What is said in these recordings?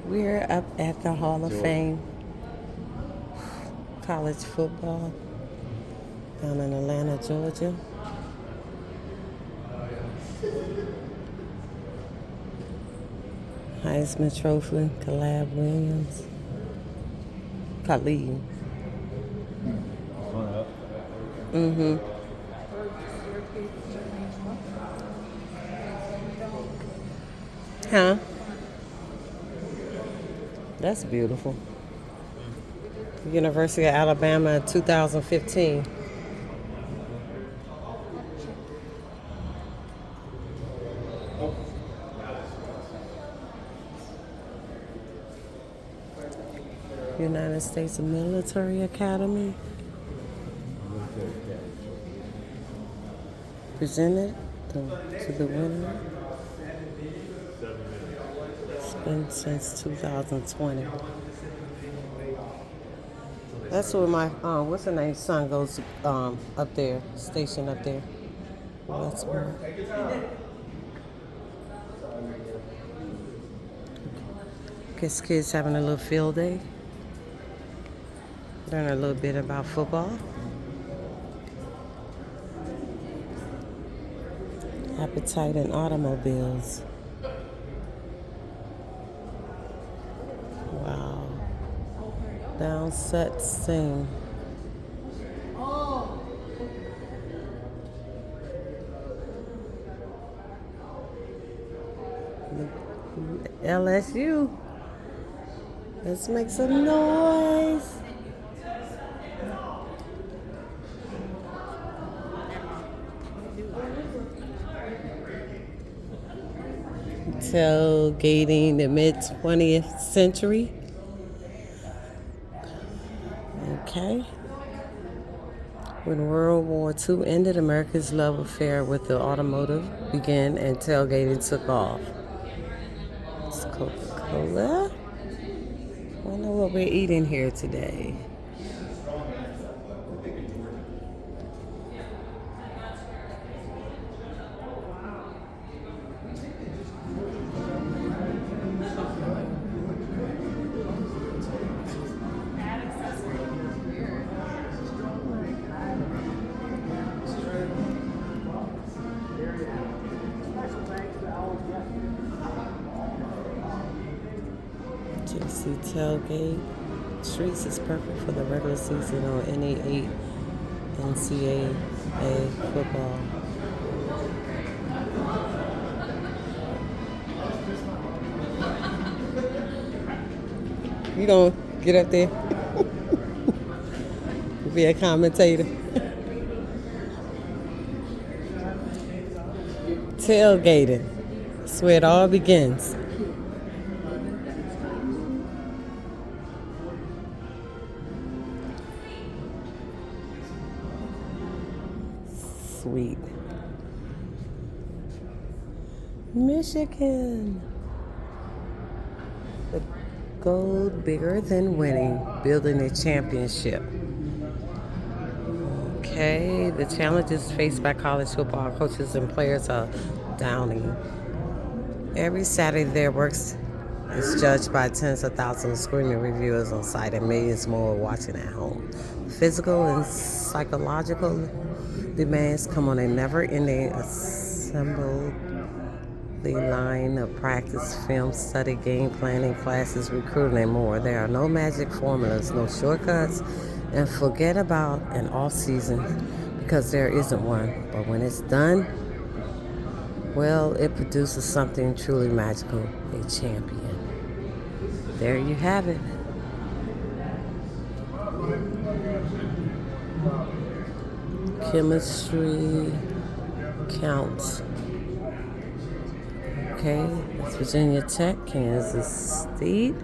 We're up at the Hall of Fame college football down in Atlanta, Georgia. Heisman Trophy, Caleb Williams. Khalid. Mm-hmm. Huh? That's beautiful. University of Alabama, 2015. United States Military Academy. Presented to the winner. It's been since 2020. That's where my what's her name son goes up there, stationed up there. That's where. Guess kids having a little field day. Learn a little bit about football. Appetite in automobiles. Wow. Downset sing. LSU. Let's make some noise. Tailgating the mid 20th century. Okay. When World War II ended, America's love affair with the automotive began and tailgating took off. It's Coca-Cola. I wonder what we're eating here today. JC Tailgate. Streets is perfect for the regular season on any 8 NCAA football. You gonna get up there? Be a commentator. Tailgating. That's where it all begins. Sweet. Michigan. The goal bigger than winning, building a championship. Okay, the challenges faced by college football coaches and players are downing. Every Saturday, their works is judged by tens of thousands of screaming reviewers on site and millions more watching at home. Physical and psychological demands come on a never-ending assembly line of practice, film study, game planning, classes, recruiting, and more. There are no magic formulas, no shortcuts, and forget about an off season because there isn't one. But when it's done, well, it produces something truly magical, a champion. There you have it. Chemistry counts. Okay, that's Virginia Tech, Kansas State,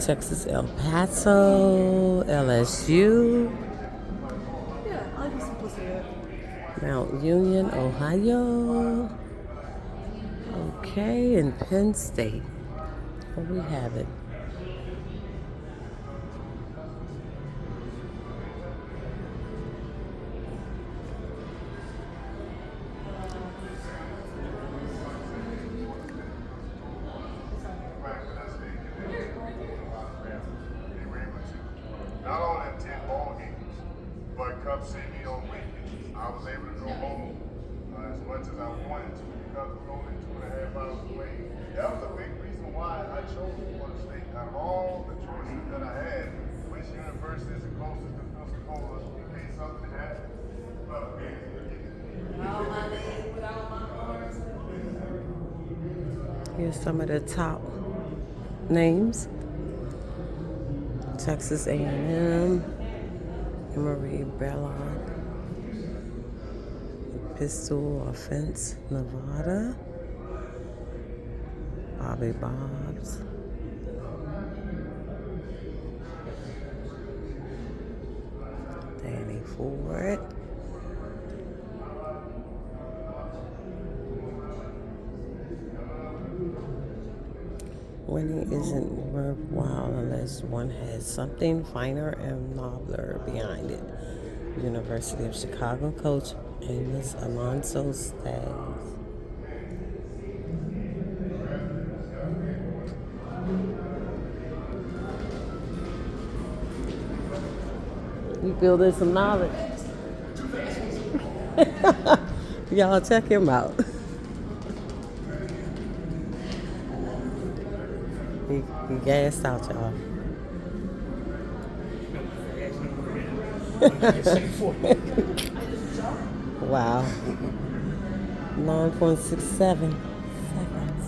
Texas El Paso, LSU, Mount Union, Ohio. Okay, and Penn State. Here we have it. as I wanted to because we're only 2.5 hours away. That was a big reason why I chose Florida State. Out of all the choices that I had, which university is the closest to Pensacola in case something happens? Here's some of the top names: Texas A&M, Emory Bellard, Pistol Offense, Nevada, Bobby Bob's, Danny Ford, winning isn't worthwhile unless one has something finer and nobler behind it. University of Chicago coach Amos Alonso Staggs. You building some knowledge. Y'all check him out. He gassed out, y'all. Wow. 9.67 seconds.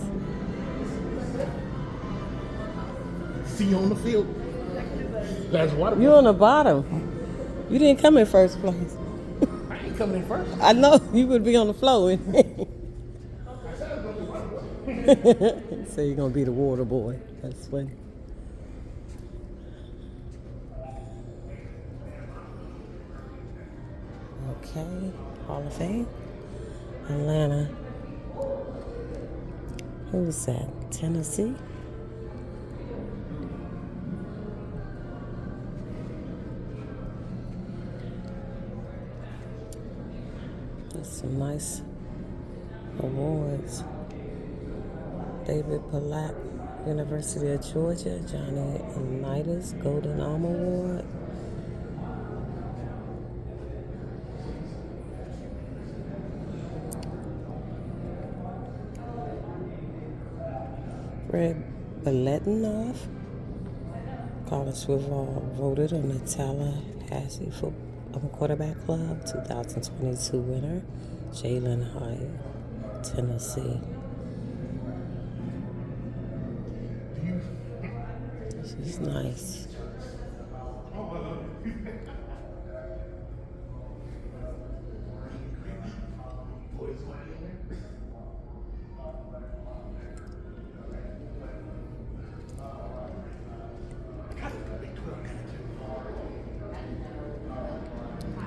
See you on the field. That's water. You on the bottom. You didn't come in first place. I ain't coming in first. I know you would be on the floor. So you're gonna be the water boy. That's funny. Okay, Hall of Fame. Atlanta. Who's that? Tennessee? There's some nice awards. David Pollack, University of Georgia, Johnny Unitas Golden Arm Award. Fred Biletnikoff, College football voted on the Tallahassee Quarterback Club 2022 winner, Jalen Hyatt, Tennessee. This is nice.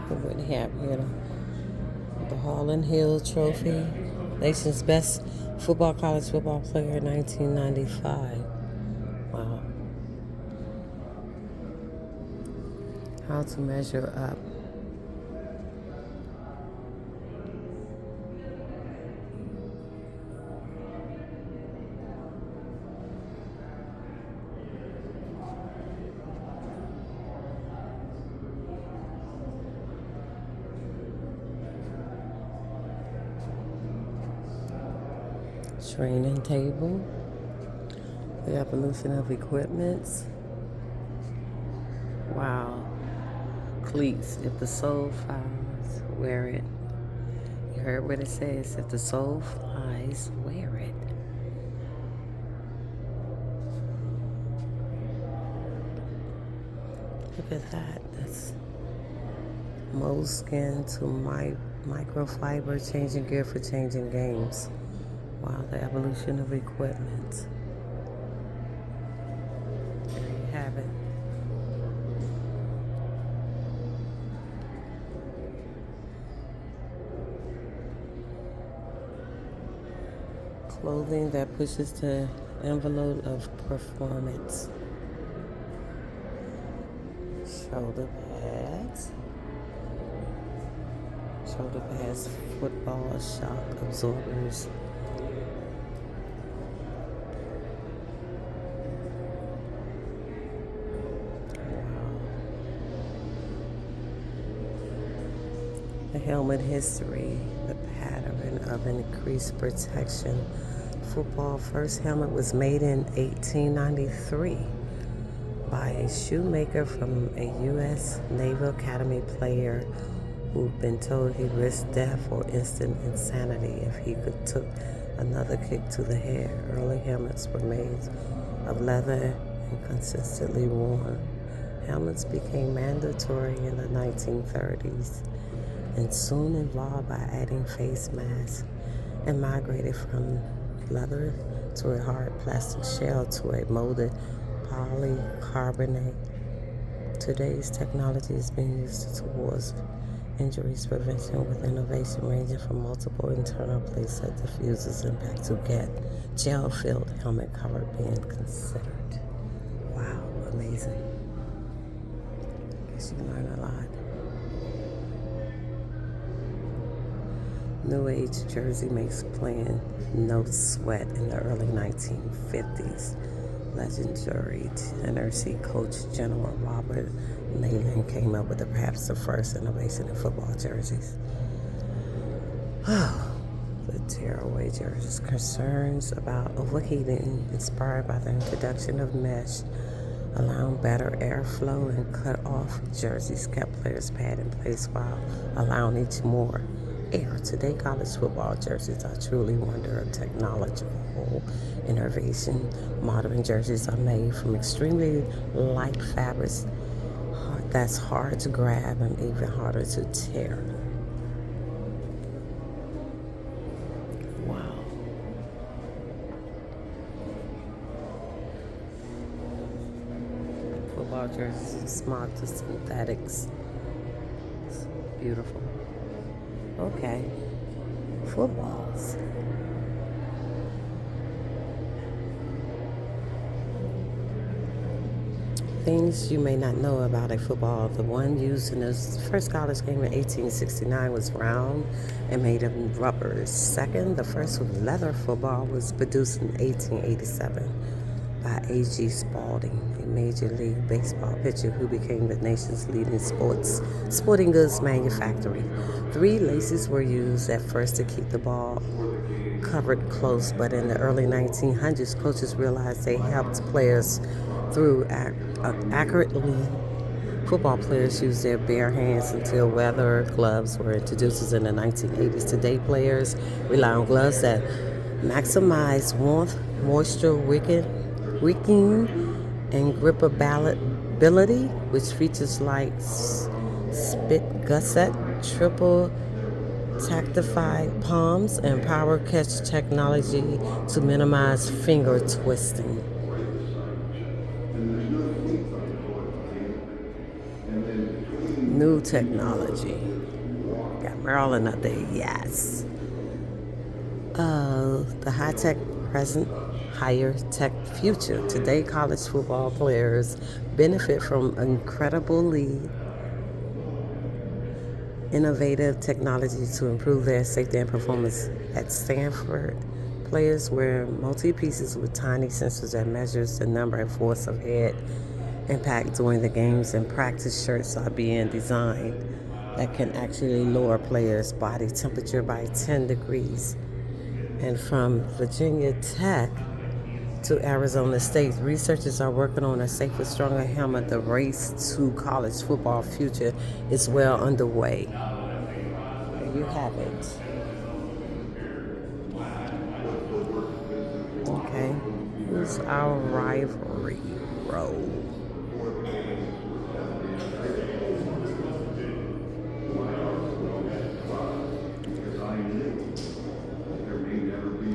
What they have here, the Harlan Hill Trophy, nation's best college football player, 1995. Wow. How to measure up. Training table, the evolution of equipments. Wow. Cleats, if the soul flies, wear it. You heard what it says, if the soul flies, wear it. Look at that. That's moleskin to microfiber, changing gear for changing games. Wow, the evolution of equipment. There you have it. Clothing that pushes the envelope of performance. Shoulder pads. Shoulder pads, football shock absorbers. The helmet history, the pattern of of increased protection. Football first helmet was made in 1893 by a shoemaker from a U.S. Naval Academy player who'd been told he risked death or instant insanity if he could took another kick to the head. Early helmets were made of leather and consistently worn. Helmets became mandatory in the 1930s and soon evolved by adding face masks and migrated from leather to a hard plastic shell to a molded polycarbonate. Today's technology is being used towards injuries prevention with innovation ranging from multiple internal playset diffusers and back to get gel-filled helmet cover being considered. Wow, amazing. Guess you learn a lot. New Age jersey makes playing no sweat in the early 1950s. Legendary Tennessee coach General Robert Neyland came up with perhaps the first innovation in football jerseys. The tearaway jerseys. Concerns about overheating inspired by the introduction of mesh, allowing better airflow and cut off jerseys kept players' pad in place while allowing each more air. Today, college football jerseys are truly wonder of technological innovation. Modern jerseys are made from extremely light fabrics that's hard to grab and even harder to tear. Wow. Football jerseys smart to synthetics. It's beautiful. Okay. Footballs. Things you may not know about a football. The one used in the first college game in 1869 was round and made of rubber. Second, the first leather football was produced in 1887 by A.G. Spalding, a Major League Baseball pitcher who became the nation's leading sporting goods manufacturer. 3 laces were used at first to keep the ball covered close, but in the early 1900s, coaches realized they helped players through accurately. Football players used their bare hands until leather gloves were introduced in the 1980s. Today, players rely on gloves that maximize warmth, moisture wicking, and gripability, which features like spit gusset, triple tactified palms, and power catch technology to minimize finger twisting. New technology. Got Maryland up there, yes. The high-tech present, higher tech future. Today, college football players benefit from incredibly innovative technology to improve their safety and performance. At Stanford, players wear multi-pieces with tiny sensors that measures the number and force of head impact during the games, and practice shirts are being designed that can actually lower players' body temperature by 10 degrees. And from Virginia Tech to Arizona State, researchers are working on a safer, stronger helmet. The race to college football future is well underway. There you have it. Okay, who's our rivalry role?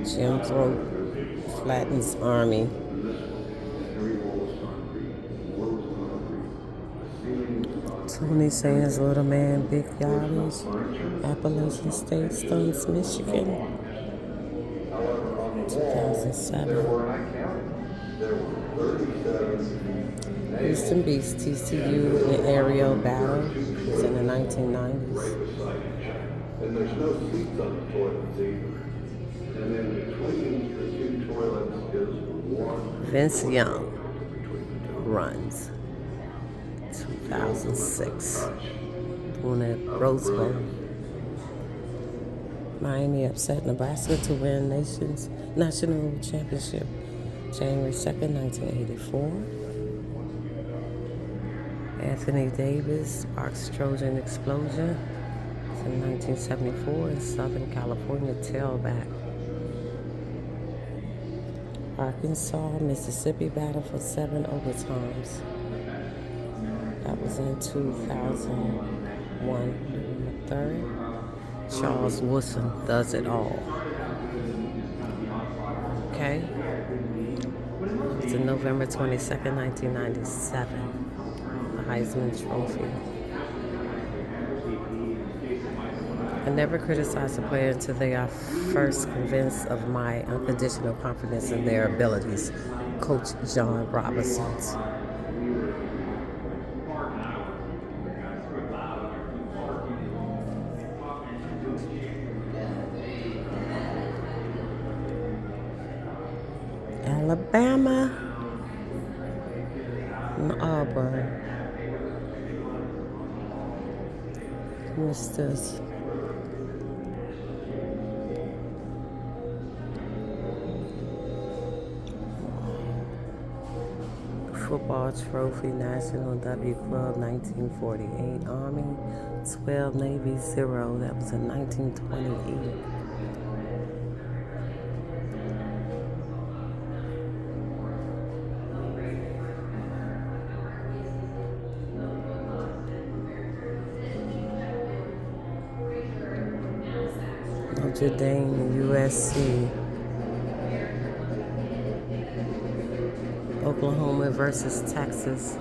Jim Throat flattens Army. Tony Sands, Little Man, Big Yardage. Appalachian State stuns Michigan. 2007. Houston beats TCU in aerial battle. It's in the 1990s. And there's no seats on the toilets either. And then between the 2 toilets is one. Vince Young runs. 2006. Doing at Rose Bowl. Miami upset Nebraska to win national championship January 2nd, 1984. Anthony Davis sparks Trojan explosion in 1974 in Southern California tailback. Arkansas, Mississippi battle for 7 overtimes. That was in 2001, November 3rd. Charles Woodson does it all. Okay. It's in November 22nd, 1997. The Heisman Trophy. I never criticize a player until they are first convinced of my unconditional confidence in their abilities. Coach John Robinson. Alabama and Auburn. What's this? Football Trophy, National W Club, 1948. Army, 12, Navy, 0. That was in 1928. Notre Dame, USC. Oklahoma versus Texas.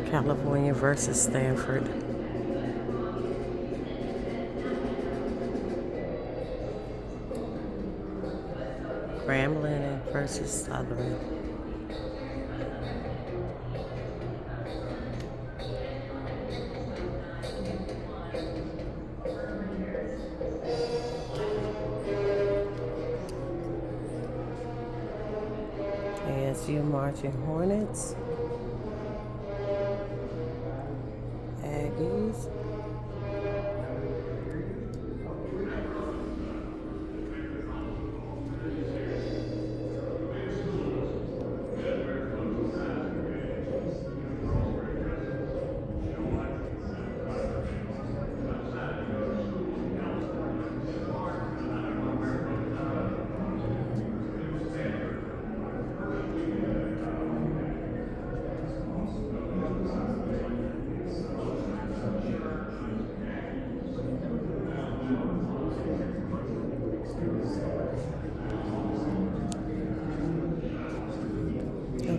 California versus Stanford. Grambling versus Southern. ASU Marching Hornets. Aggies.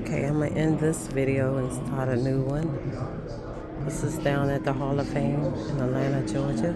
Okay, I'm going to end this video and start a new one. This is down at the Hall of Fame in Atlanta, Georgia.